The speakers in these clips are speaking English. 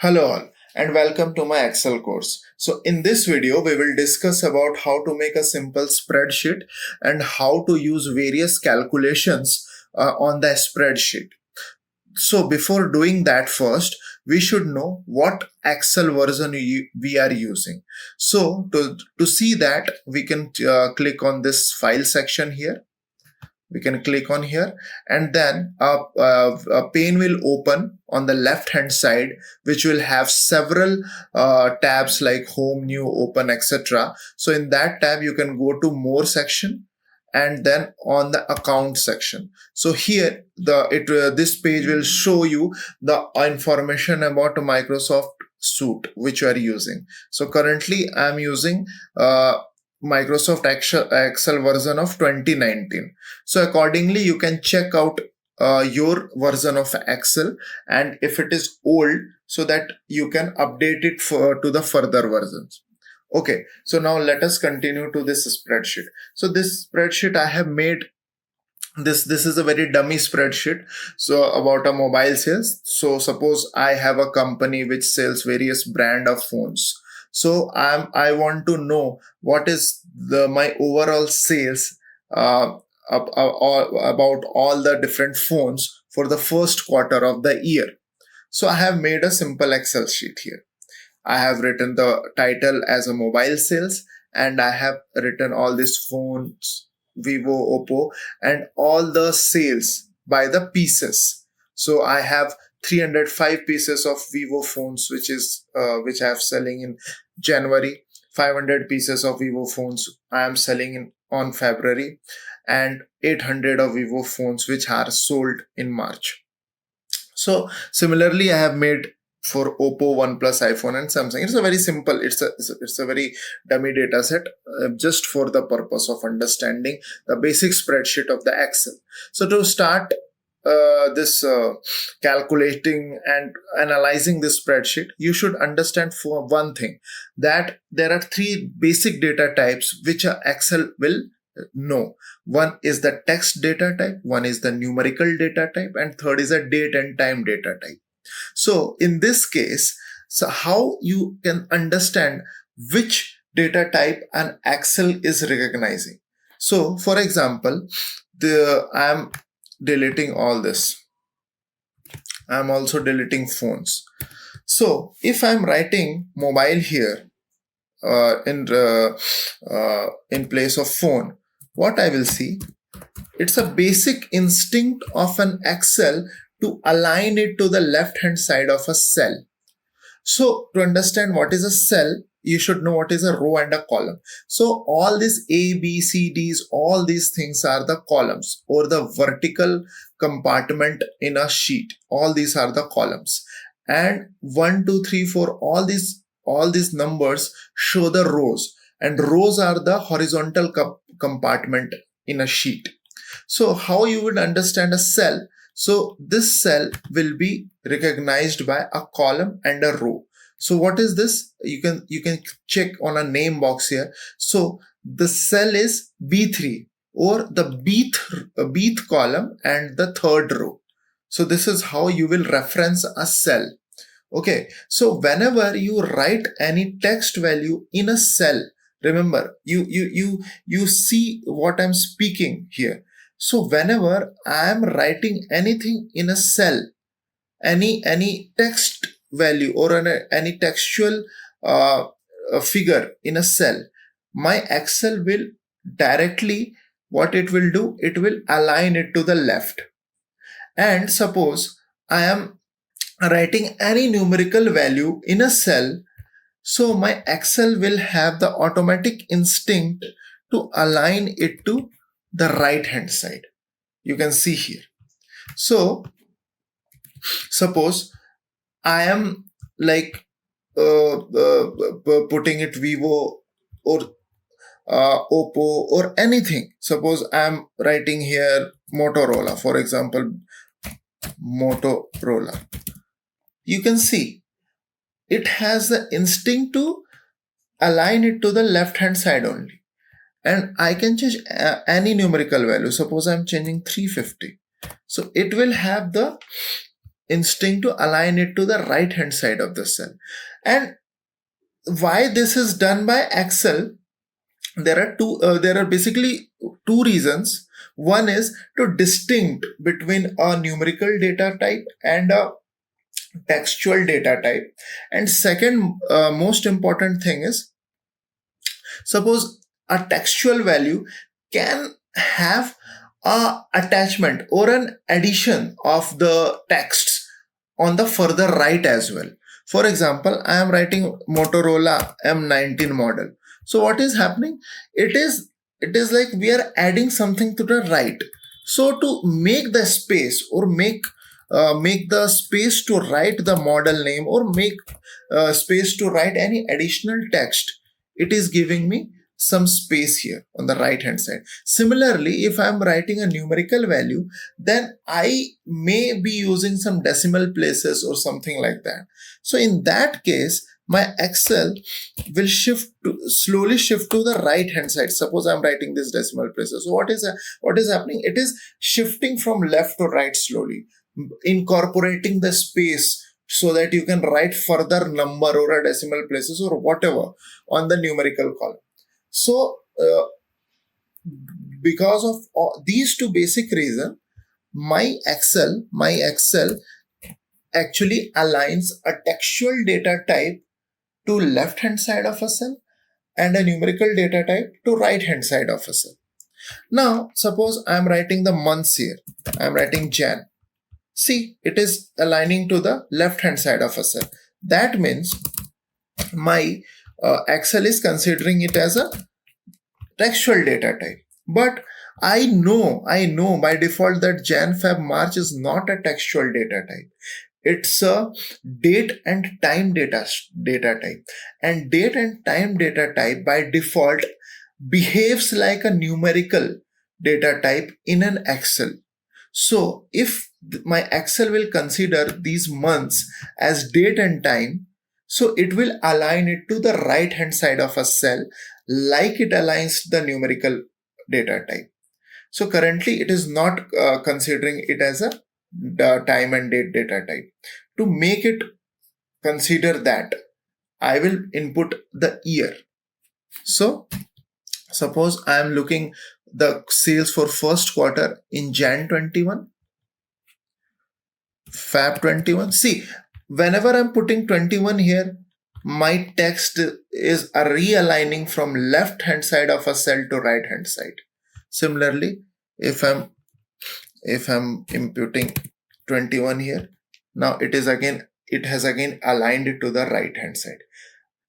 Hello all and welcome to my Excel course. So in this video we will discuss about how to make a simple spreadsheet and how to use various calculations on the spreadsheet. So before doing that, first we should know what Excel version we are using. So to see that, we can click on this file section here. We can click on here, and then a pane will open on the left hand side, which will have several tabs like home, new, open, etc. So in that tab you can go to more section and then on the account section. So here this page will show you the information about Microsoft Suite which you are using. So currently I'm using Microsoft Excel version of 2019. So accordingly, you can check out your version of Excel, and if it is old, so that you can update it to the further versions. Okay, so now let us continue to this spreadsheet. So this spreadsheet I have made. This is a very dummy spreadsheet. So about a mobile sales. So suppose I have a company which sells various brand of phones. So I want to know what is my overall sales about all the different phones for the first quarter of the year. So I have made a simple Excel sheet here. I have written the title as a mobile sales, and I have written all these phones, Vivo, Oppo, and all the sales by the pieces. So I have 305 pieces of Vivo phones, which I have selling in January. 500 pieces of Vivo phones I am selling on February, and 800 of Vivo phones which are sold in March. So similarly, I have made for Oppo, OnePlus, iPhone, and Samsung. It's a very simple. It's a very dummy data set, just for the purpose of understanding the basic spreadsheet of the Excel. So to start this calculating and analyzing this spreadsheet, you should understand for one thing that there are three basic data types which Excel will know. One is the text data type, one is the numerical data type, and third is a date and time data type. So in this case, so how you can understand which data type an Excel is recognizing. So for example, I'm deleting all this. I'm also deleting phones. So if I'm writing mobile here in place of phone, what I will see, it's a basic instinct of an Excel to align it to the left hand side of a cell. So to understand what is a cell, you should know what is a row and a column. So all these A, B, C, Ds, all these things are the columns or the vertical compartment in a sheet. All these are the columns. And 1, 2, 3, 4, all these numbers show the rows, and rows are the horizontal compartment in a sheet. So how you would understand a cell? So this cell will be recognized by a column and a row. So what is this? You can check on a name box here. So the cell is B3, or the Bth column and the third row. So this is how you will reference a cell. Okay, so whenever you write any text value in a cell, remember you see what I'm speaking here. So whenever I am writing anything in a cell, any text value or any textual figure in a cell, my Excel will directly, what it will do, it will align it to the left. And suppose I am writing any numerical value in a cell, so my Excel will have the automatic instinct to align it to the right hand side. You can see here. So suppose I am like putting it Vivo or Oppo or anything. Suppose I am writing here Motorola, for example, Motorola. You can see it has the instinct to align it to the left hand side only. And I can change any numerical value. Suppose I'm changing 350. So it will have the instinct to align it to the right hand side of the cell. And why this is done by Excel? There are basically two reasons. One is to distinct between a numerical data type and a textual data type. And second, most important thing is, suppose a textual value can have a attachment or an addition of the texts on the further right as well. For example, I am writing Motorola M19 model. So what is happening? It is like we are adding something to the right. So to make the space or make the space to write the model name or make space to write any additional text, it is giving me some space here on the right hand side. Similarly, if I am writing a numerical value, then I may be using some decimal places or something like that. So in that case, my Excel will slowly shift to the right hand side. Suppose I'm writing this decimal places. So what is happening? It is shifting from left to right slowly, incorporating the space so that you can write further number or a decimal places or whatever on the numerical column. So because of these two basic reasons, my Excel actually aligns a textual data type to left hand side of a cell and a numerical data type to right hand side of a cell. Now suppose I am writing the months here. I am writing Jan. See, it is aligning to the left hand side of a cell. That means my Excel is considering it as a textual data type. But I know by default that Jan, Feb, March is not a textual data type. It's a date and time data type. And date and time data type by default behaves like a numerical data type in an Excel. So if my Excel will consider these months as date and time, so it will align it to the right hand side of a cell like it aligns the numerical data type. So currently it is not considering it as a time and date data type. To make it consider that, I will input the year. So suppose I am looking the sales for first quarter in Jan 21, Feb 21. See, whenever I'm putting 21 here, my text is realigning from left hand side of a cell to right hand side. Similarly, if I'm imputing 21 here, now it has again aligned it to the right hand side.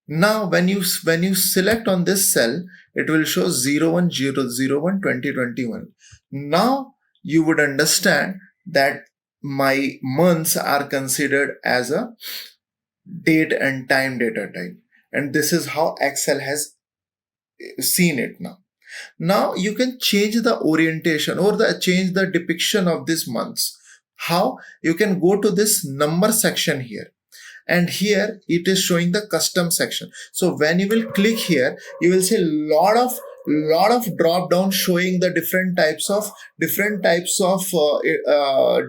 Now when you select on this cell, it will show 01/0/01 2021. Now you would understand that my months are considered as a date and time data type, and this is how Excel has seen it now. Now you can change the orientation or change the depiction of these months. How? You can go to this number section here, and here it is showing the custom section. So when you will click here, you will see lot of drop down showing the different types of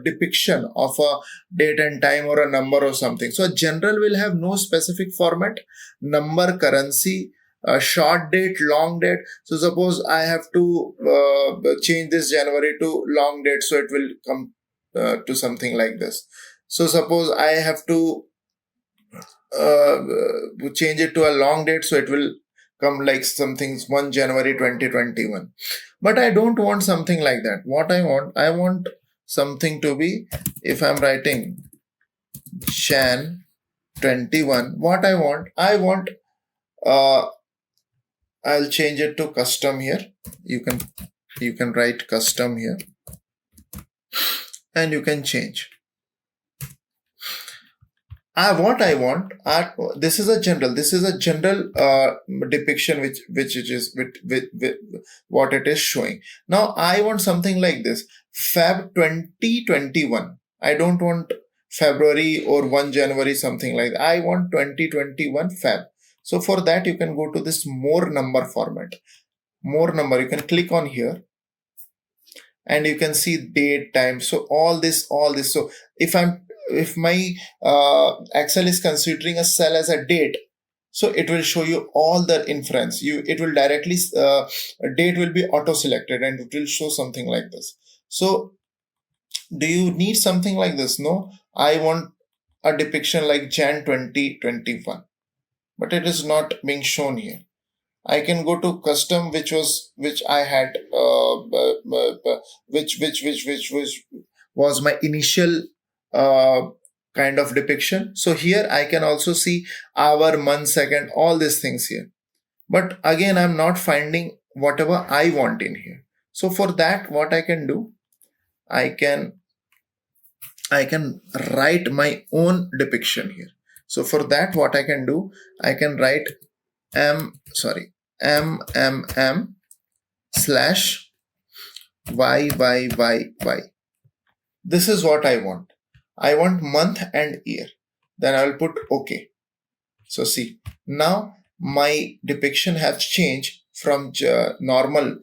depiction of a date and time or a number or something. So general will have no specific format, number, currency, short date, long date. So suppose I have to change this January to long date, so it will come to something like this. So suppose I have to change it to a long date, so it will come like something 1 January 2021. But I don't want something like that. What I want something to be, if I'm writing Jan 21, what I want I'll change it to custom here. You can write custom here, and you can change. This is a general depiction which it is with what it is showing. Now I want something like this, Feb 2021. I don't want February or 1 January, something like that. I want 2021 Feb. So for that, you can go to this more number format. More number, you can click on here, and you can see date, time. So all this. So if I'm if my Excel is considering a cell as a date, so it will show you all the inference. It will directly date will be auto selected and it will show something like this. So do you need something like this? No, I want a depiction like Jan 2021, but it is not being shown here. I can go to custom, which I had, which was my initial kind of depiction. So here I can also see hour, month, second, all these things here. But again, I'm not finding whatever I want in here. So for that, what I can do, I can write my own depiction here. So for that, what I can do, I can write mmm slash y. This is what I want. I want month and year. Then I will put OK. So see, now my depiction has changed from normal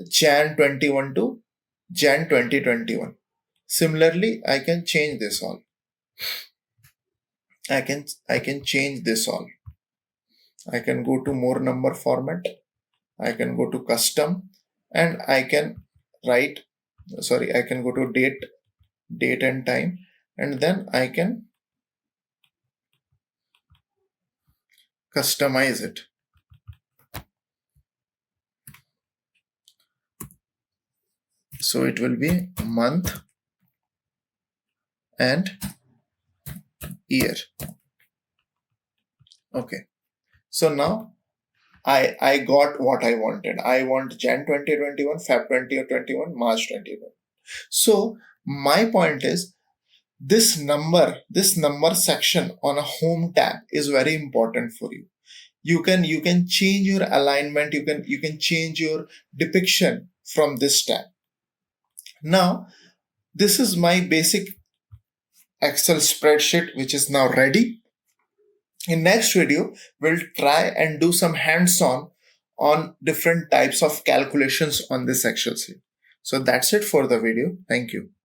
Jan 21 to Jan 2021. Similarly, I can change this all. I can change this all. I can go to more number format. I can go to custom and I can write, I can go to date and time, and then I can customize it. So it will be month and year. Okay. So now I got what I wanted. I want Jan 2021, Feb 2021, March 2021. So my point is, this number section on a home tab is very important for you. You can change your alignment, you can change your depiction from this tab. Now this is my basic Excel spreadsheet, which is now ready. In next video, we'll try and do some hands-on on different types of calculations on this Excel sheet. So that's it for the video. Thank you.